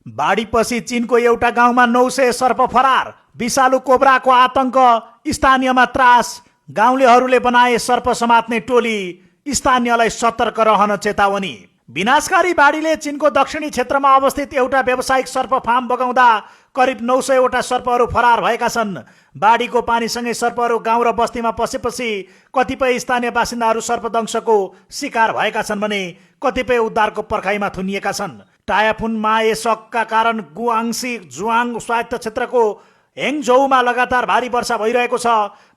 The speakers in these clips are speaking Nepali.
बाढीपछि चीनको एउटा गाउँमा 900 सर्प फरार। विषालु कोब्राको आतंक, स्थानीयमा त्रास। गाउँलेहरूले बनाए सर्प समात्ने टोली, स्थानीयलाई सतर्क रहन चेतावनी। विनाशकारी बाढीले चीनको दक्षिणी क्षेत्रमा अवस्थित एउटा व्यावसायिक सर्प फार्म बगाउँदा करिब 900 वटा सर्पहरू फरार भएका छन्। बाढीको पानीसँगै सर्पहरू गाउँ र बस्तीमा पसेपछि कतिपय स्थानीय बासिन्दाहरू सर्पदंशको शिकार भएका छन् भने कतिपय उद्धारको पर्खाइमा थुनिएका छन्। टायाफुन माएसकका कारण गुआङ्सी जुआङ स्वायत्त क्षेत्रको हेङझौमा लगातार भारी वर्षा भइरहेको छ।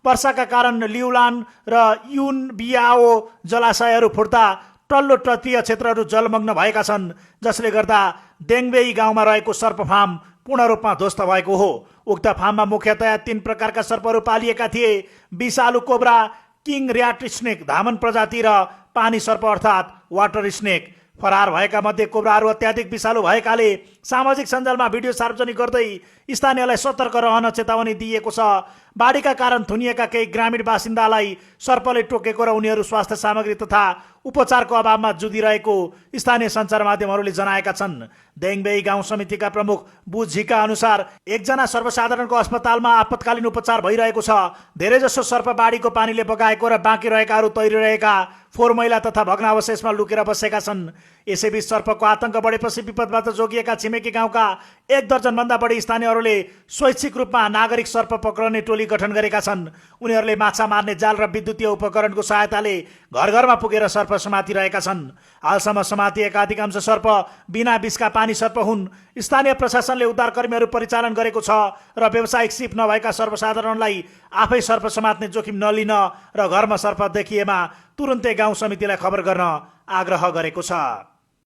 वर्षाका कारण लिउलान र युनबियाओ जलाशयहरू फुट्दा तल्लो तटीय क्षेत्रहरू जलमग्न भएका छन्, जसले गर्दा देङबेई गाउँमा रहेको सर्प फार्म पूर्ण रूपमा ध्वस्त भएको हो। उक्त फार्ममा मुख्यतया 3 प्रकारका सर्पहरू पालिएका थिए: विषालु कोब्रा, किङ र्याट स्नेक धामन प्रजाति र पानी सर्प अर्थात् वाटर स्नेक। फरार भएका मध्ये कोब्राहरू अत्याधिक विषालु भएकाले सामाजिक सञ्जालमा भिडियो सार्वजनिक गर्दै स्थानीयलाई सतर्क रहन चेतावनी दिएको छ। बाढीका कारण थुनिएका केही ग्रामीण बासिन्दालाई सर्पले टोकेको र उनीहरू स्वास्थ्य सामग्री तथा उपचारको अभावमा जुधिरहेको स्थानीय सञ्चार माध्यमहरूले जनाएका छन्। देङबेई गाउँ समितिका प्रमुख बुझिका अनुसार एकजना सर्वसाधारणको अस्पतालमा आपतकालीन उपचार भइरहेको छ। धेरैजसो सर्प बाढीको पानीले बगाएको र बाँकी रहेकाहरू तैरिरहेका फोहोर मैला तथा भग्नावशेषमा लुकेर बसेका छन्। यसैबीच सर्पको आतंक बढेपछि विपदबाट जोगिएका छिमेकी गाउँका 1 दर्जनभन्दा बढी स्थानीयहरूले स्वैच्छिक रूपमा नागरिक सर्प पक्रने टोली गठन गरेका छन्। उनीहरूले माछा मार्ने जाल र विद्युतीय उपकरणको सहायताले घर घरमा पुगेर सर्प समातिरहेका छन्। हालसम्म समातिएका अधिकांश सर्प बिना विषका पानी सर्प हुन्। स्थानीय प्रशासनले उद्धारकर्मीहरू परिचालन गरेको छ र व्यावसायिक सिप नभएका सर्वसाधारणलाई आफै सर्प समात्ने जोखिम नलिन र घरमा सर्प देखिएमा तुरुन्तै गाउँ समितिलाई खबर गर्न आग्रह गरेको छ।